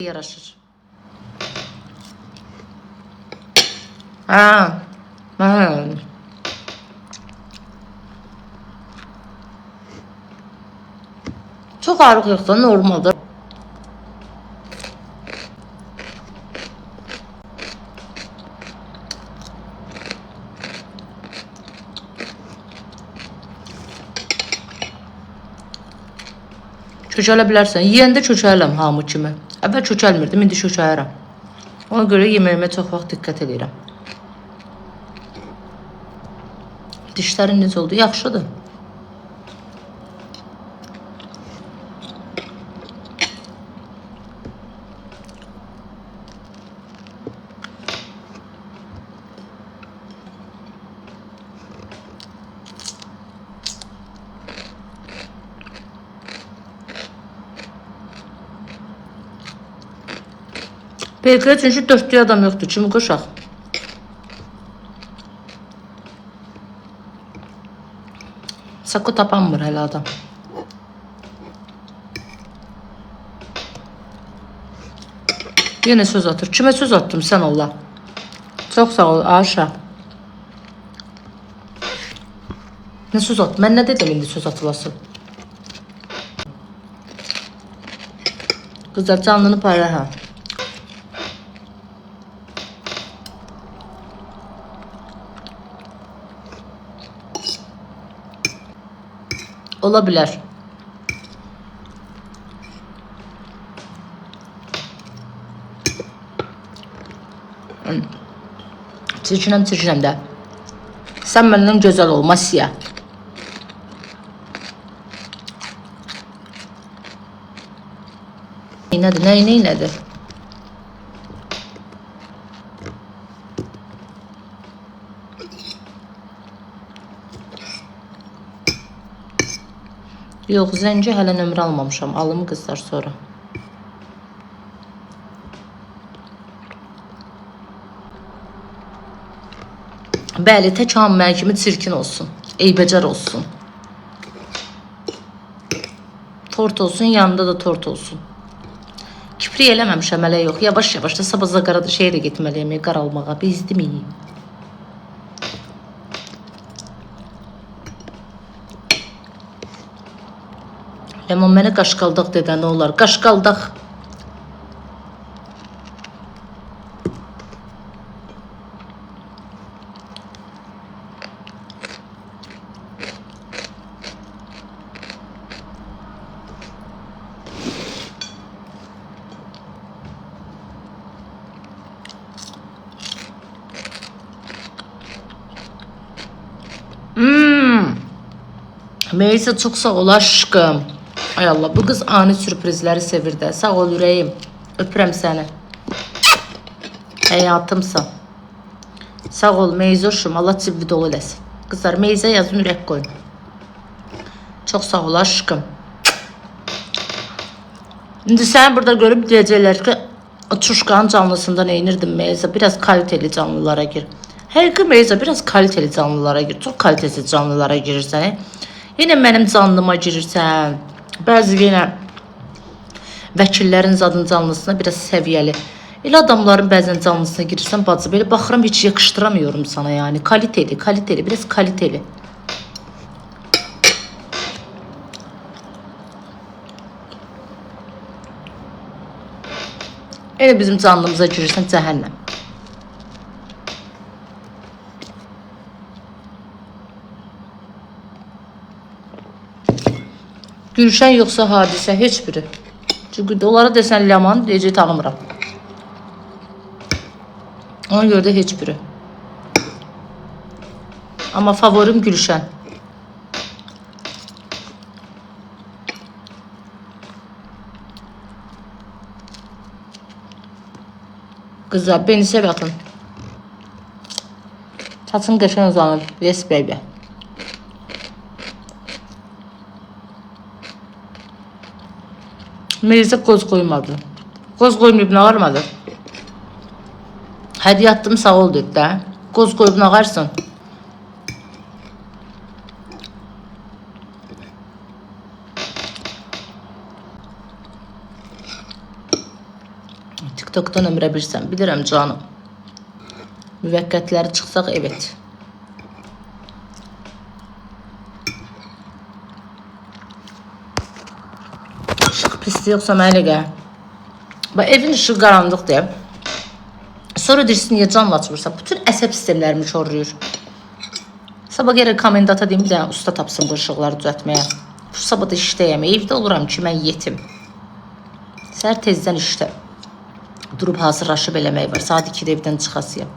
yaraşır. Ha. Ha. Çok ağrıq yoxsa normaldır. Çökələ bilərsən. Yeyəndə çökələm hamı kimi. Əvvəl çökəlmirdim, indi çökəlirəm. Ona görə yeməyimə çox vaxt diqqət edirəm. Dişlərin necə oldu? Yaxşıdır. Belki çünkü dörtlü adam yoktu. Kimi koşaq. Sako tapanmır hələ adam. Yine söz atır. Kime söz attım sen Allah? Çok sağ ol Aşa. Ne söz attım? Ben ne dedim indi söz atılası? Kızlar canlını payla ha. Olabilir. Çirkinəm də. Sən məndən gözəl ol, Masiya. Neynədir, neynədir? Yox, zənci hələ nömrə almamışam. Alım qızlar sonra. Bəli, tək hamı mən kimi çirkin olsun. Eybəcər olsun. Tort olsun, yanında da tort olsun. Kipri eləməmişəm hələ yox. Yavaş-yavaş da sabazda qaradır şehirə getməliyəm, qaralmağa. Bezdim iyi. Lemon mənə qaşqaldaq dedən nə olar? Qaşqaldaq. Meysa çok sağ ol aşkım. Ay Allah, bu kız ani sürprizleri sevir də. Sağ ol yüreğim. Öpürəm səni. Həyatımsan. Sağ ol Meyzoşum. Allah cibvi dolu eləsin. Kızlar Meyzə yazın, ürək koyun. Çok sağ ol aşkım. İndi səni burada görüp deyəcəklər ki, Çuşkanın canlısında neynirdim Meyza? Biraz kaliteli canlılara gir. Həqiqi Meyza, biraz kaliteli canlılara gir. Çok kalitesiz canlılara girirsən. Yine benim canlıma girirsən. Bəzi yenə vəkillərin zadın canlısına biraz səviyyəli. Elə adamların bəzən canlısına girirsən bacı, belə baxıram hiç yakıştıramıyorum sana yani. Kaliteli, kaliteli, biraz kaliteli. Elə bizim canlımıza girirsən cəhənnəm. Gülşen yoksa Hadisə, heç biri. Çünkü onlara desən Ləman, deyəcək tanımıram. Ona görə də heç biri. Ama favorim Gülşen. Kızlar beni sev atın. Saçın qəşəng uzanır. Yes baby. Melis'e koz koymadı. Koz koymayıp nağarmadı. Hediye attım sağ ol dedi de. Koz koyup nağarsın. TikTok'dan ömrə bilsən, bilirəm canım. Müvəqqətləri çıxsaq, evet. Işıq pisliyi yoxsa mənə gəl. Evin ışığı qaranlıq deyə. Sonra deyirsin, niyə canlı açmırsa? Bütün əsəb sistemlərimi çorlayır. Sabah gəlir komendata deyim, bir dənə usta tapsın bu ışıqları düzəltməyə. Bu sabah da işdəyəm. Evdə oluram ki, mən yetim. Səhər tezdən işdə. Durub hazırlaşıb eləmək var. Saat 2-də evdən çıxasıyam.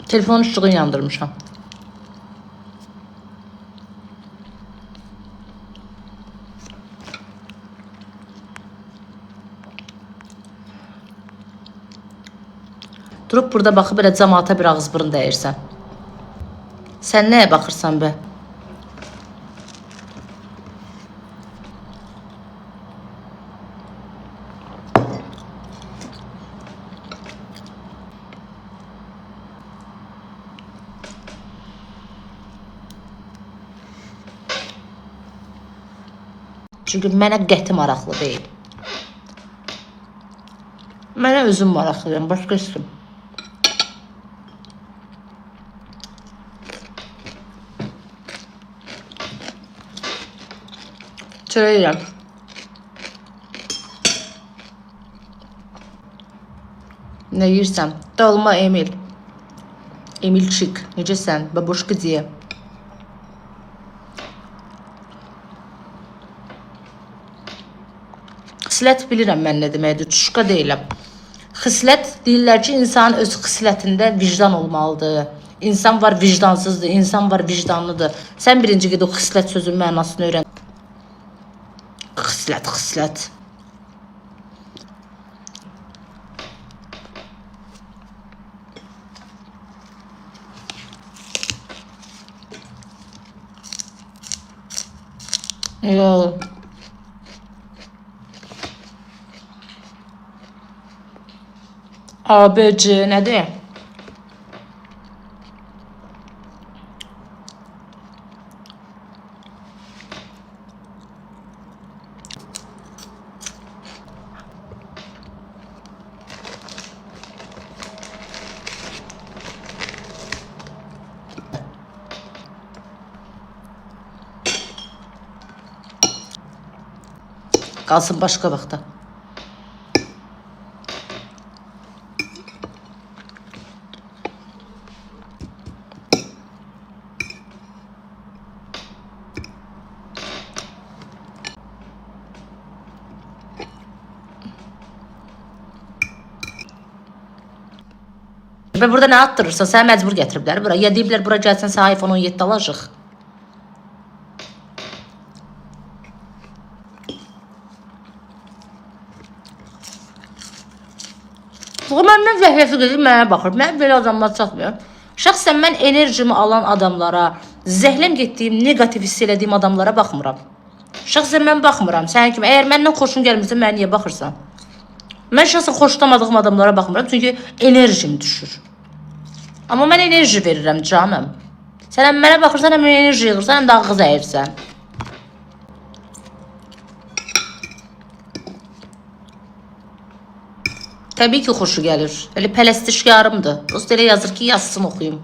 Telefon ışığını yandırmışam. Durub burada baxıb elə cəmaata bir ağız burun dəyirsən. Sən nəyə baxırsan be? Çünki mənə qəti maraqlı deyil. Mənə özüm maraqlıyım, başqa heç kim. Çörək yeyirəm. Nə yeyirsən? Dolma Emil. Emilçik, necəsən? Baboşka deyə. Xislət bilirəm mən nə deməkdir, çuşqa deyiləm. Xislət deyirlər ki, insan öz xislətində vicdan olmalıdır. İnsan var vicdansızdır, insan var vicdanlıdır. Sən birinci ged o xislət sözün mənasını öyrən. Xislət, xislət. Yox. ABC nədir? Qalsın başqa vaxta. Və burada nə attırırsa, sənə məcbur gətiriblər bura. Ya deyiblər, bura gəlsən, sənə iPhone 17 alacaq. Məndən zəhləsi qızı mənə baxır. Mən belə adamlar çatmıyor. Şəxsən mən enerjimi alan adamlara, zəhləm getdiyim, negativ hiss elədiyim adamlara baxmıram. Şəxsən mən baxmıram. Sənin kimi, əgər məndən xoşun gəlmirsə, mənə niyə baxırsan? Mən şəxsən xoşlamadığım adamlara baxmıram. Çünki enerjim düşür. Amma mən enerji verirəm canım. Sən həm mənə baxırsan, həm enerji yığırsan, həm də ağız əyirsən. Təbii ki, xoşu gəlir. Elə pələstişkarımdır. Dost elə yazır ki, yazsın oxuyum.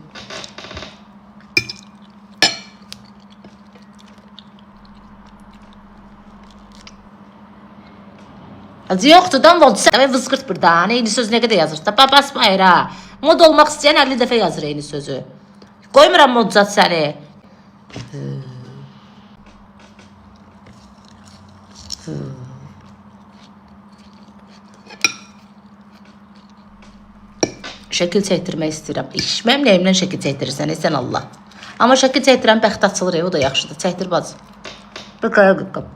Acı yoxdur, dan sən vızqırt burada. Eyni söz nə qədər yazır? Tapa basmayır ha. Mod olmaq istəyən 50 dəfə yazır eyni sözü. Qoymuram modcat səni. Şəkil çəkdirmək istəyirəm. Mənim nəyimlə şəkil çəkdirirsən, sən Allah. Amma şəkil çəkdirəm, bəxt açılır, o da yaxşıdır. Çəkdir bacı. Bir qaya qıqqım.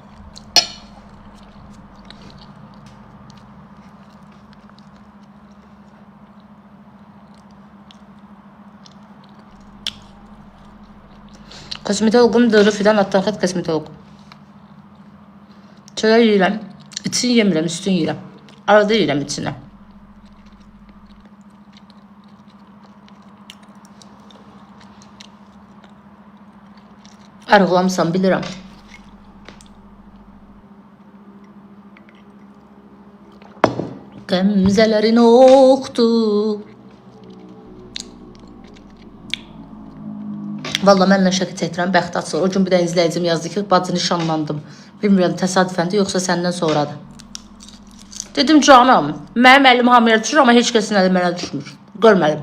Kosmetologum Dırı Fidan Attanxat kosmetolog. Çörək yeyirəm. İçini yemirəm, üstünü yeyirəm. Arada yeyirəm içinə. Arıqlamsam bilirəm. Qəmzələrin oxdu. Valla mənlə şəkil çəkdirəm, bəxt açılır. O gün bir də izləyicim yazdı ki, bacı nişanlandım. Bilmirəm, təsadüfəndir, yoxsa səndən sonradır. Dedim, canım, mənim əlim hamıya düşür, amma heç kəsin əli mənə düşmür. Görmədim.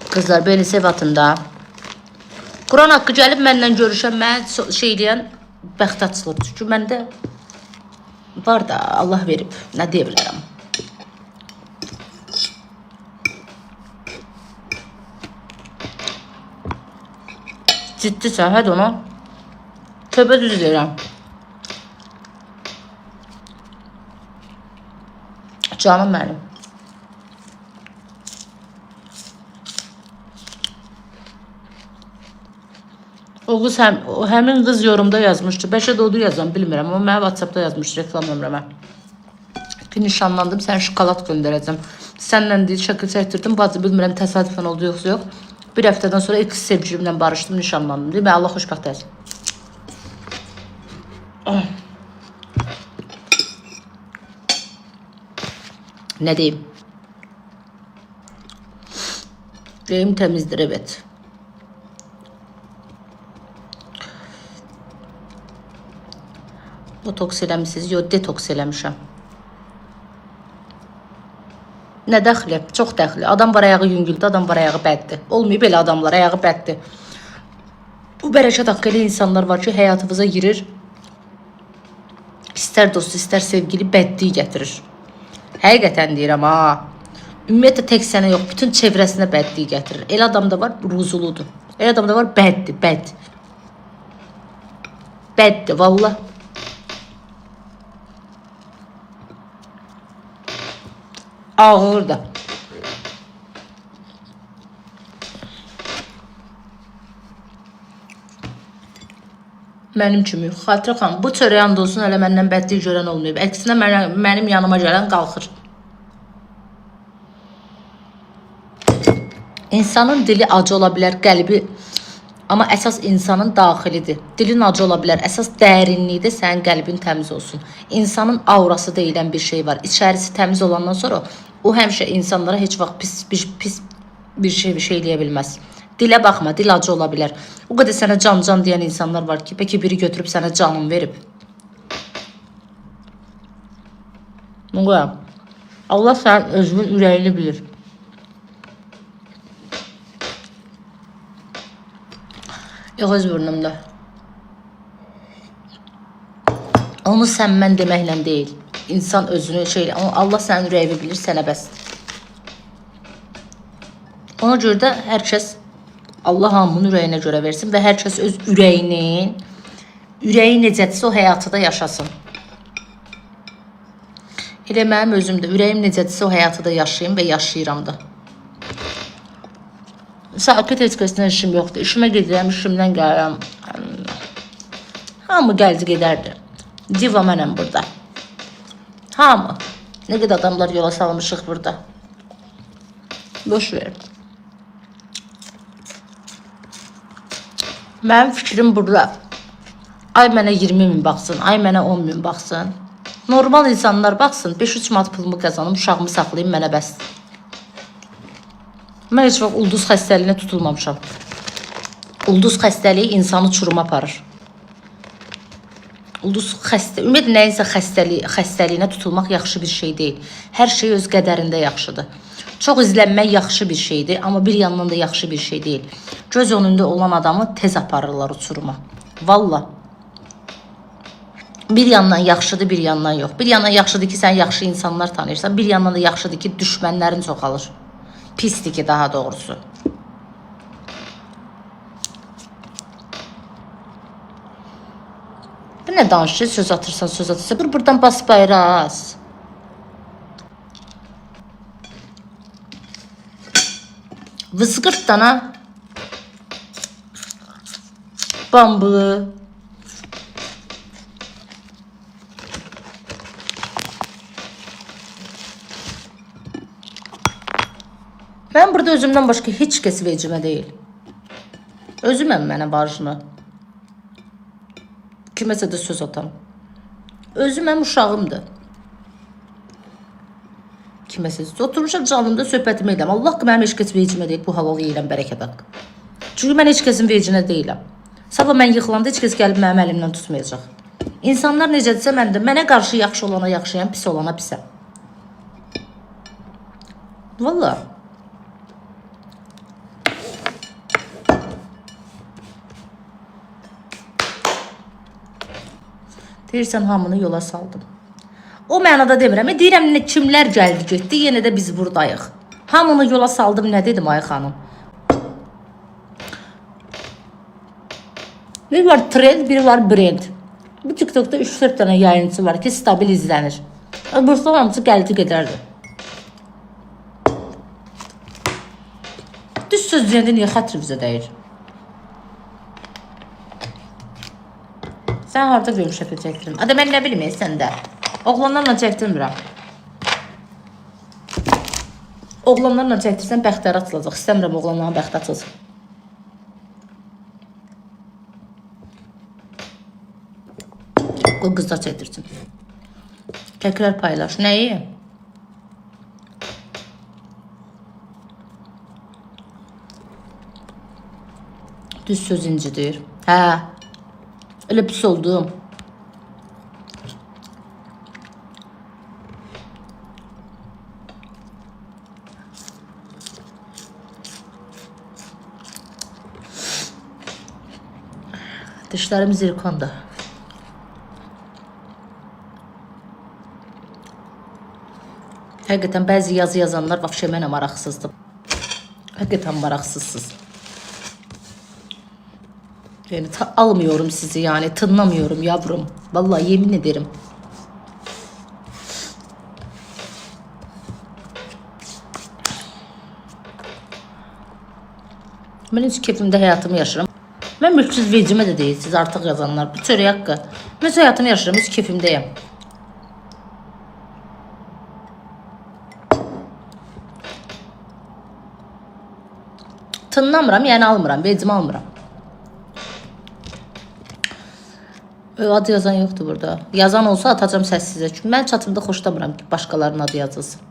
Kızlar, beni sevatın da. Quran haqqı gəlib məndən görüşən, mənə şey deyən bəxt açılır. Çünki məndə var da, Allah verib. Nə deyə bilərəm? Ciddi səhət ona. Tövbə düz deyirəm. Canım mənim. O qız həmin qız yorumda yazmışdı. Bəlkə də odu yazan bilmirəm. Amma mənə WhatsAppda yazmışdı reklam nömrəmə. Ki nişanlandım, sən şokolad göndərəcəm. Səndən deyil, şəkil çəkdirdim. Bacı bilmirəm təsadüfən oldu yoxsa yox. Bir həftədən sonra ilk sevgilimlə barışdım, nişanlandım. Deyim, Allah xoşbəxt etsin. Nə deyim? Deyim təmizdir, evet. Botoks eləmişsiniz, yox, detoks eləmişəm. Nə dəxli? Çox dəxli. Adam var ayağı yüngüldür, adam var ayağı bəddir. Olmayıb elə adamlar, ayağı bəddir. Bu bərəkət haqqı elə insanlar var ki, həyatımıza girir. İstər dostu, istər sevgili bəddiyi gətirir. Həqiqətən deyirəm, ha. Ümumiyyətlə tək sənə yox, bütün çevrəsinə bəddiyi gətirir. Elə adam da var, ruzuludur. Elə adam da var, bəddir, bəd. Bəddir, valla. Ağır da. Mənim kimi. Xatirə xanım, bu çörək and olsun, elə məndən bəddiyi görən olmayıb. Əksinə mənim yanıma gələn qalxır. İnsanın dili acı ola bilər, qəlbi, amma əsas insanın daxilidir. Dilin acı ola bilər, əsas dərinlikdə sənin qəlbin təmiz olsun. İnsanın aurası deyilən bir şey var. İçərisi təmiz olandan sonra o həmişə insanlara heç vaxt pis bir şey deyə bilməz. Dilə baxma, dil acı ola bilər. O qədər sənə can deyən insanlar var ki, peki biri götürüb sənə canım verib. Allah sənin özünün ürəyini bilir. Yox, öz burnumda. Onu sən mən deməklə deyil. İnsan özünü Allah sənin ürəyini bilir, sənə bəs. Ona görə də hər kəs Allah hamının ürəyinə görə versin və hər kəs öz ürəyi necədirsə o həyatı da yaşasın. Elə mənim özümdə ürəyim necədirsə o həyatı da yaşayayım və yaşayıram da. Sakit heç kəsdən işim yoxdur. İşimə gedirəm, işimdən gəlirəm. Hamı gəldi gedərdi. Diva mənəm burada. Hamı. Nə qədər adamlar yola salmışıq burada. Boş ver. Mənim fikrim burada. Ay mənə 20.000 baxsın, ay mənə 10.000 baxsın. Normal insanlar baxsın, 5-3 mat pulumu qazanım, uşağımı saxlayayım, mənə bəsdir. Mən heç vaxt ulduz xəstəliyinə tutulmamışam. Ulduz xəstəliyi insanı çuruma aparır. Ümumiyyətlə nəyinsə xəstəliyinə tutulmaq yaxşı bir şey deyil. Hər şey öz qədərində yaxşıdır. Çox izlənmək yaxşı bir şeydir, amma bir yandan da yaxşı bir şey deyil. Göz önündə olan adamı tez aparırlar uçuruma. Valla. Bir yandan yaxşıdır, bir yandan yox. Bir yandan yaxşıdır ki, sən yaxşı insanlar tanıyırsan, bir yandan da yaxşıdır ki, düşmənlərin çoxalır. Pisdir ki, daha doğrusu. Bu nə danışır, söz atırsan. Buradan bas bayraz. Vızqırtdana. Bambı. Ben burada özümden başka hiç kəs vecimə deyil. Özüməm mənə barjını. Kiməsə də söz atam. Özüməm, uşağımdır. Kiməsə oturmuşam canımda söhbətimi edirəm. Allah ki mənim heç kəs vecimə deyil, bu halalı yeyirəm bərəkət haqq. Çünki mən heç kəsin vecinə deyiləm. Sabah mən yıxılanda heç kəs gəlib mənim əlimdən tutmayacaq. İnsanlar necədirsə mən də, mənə qarşı yaxşı olana yaxşıyam, pis olana pisəm. Valla. Deyirsən hamını yola saldım. O mənada demirəm. Deyirəm nə kimlər gəldi getdi, yenə də biz buradayıq. Hamını yola saldım nə dedim ay xanım? Bir var trend, bir var brand. Bu TikTok'da 3-4 tane yayıncı var ki stabil izlənir. Öbürsü hamısı gəldi gedərdi. Düz söz deyəndə niyə xətr bizə dəyir? Sən harada görmüş şəkil çəkdirin? Ada mən nə bilməyəm səndə. Oğlanlarla çəkdirmirəm. Oğlanlarla çəkdirsən bəxtəri açılacaq. İstəmirəm oğlanların bəxtə açılsın. O qızlar çəkdirsin. Təkrar paylaş. Nəyi? Düz söz incidir. Hə. Öyle pis oldum. Dişlerim zirkonda. Həqiqətən bəzi yazı yazanlar vəbşə mənə maraqsızdır. Həqiqətən maraqsızsınız. Yani almıyorum sizi yani tınlamıyorum yavrum. Vallahi yemin ederim. Ben hiç keyfimde hayatımı yaşarım. Ben mülksüz vecime de değil siz artık yazanlar. Bu çörek hakkı. Ben hayatımı yaşarım hiç keyfimdeyim. Tınlamıram yani almıram. Vecimi almıram. Adı yazan yoxdur burada. Yazan olsa atacağım səssizə. Çünki mən çatımda xoşlamıram ki, başqalarının adı yazılsın.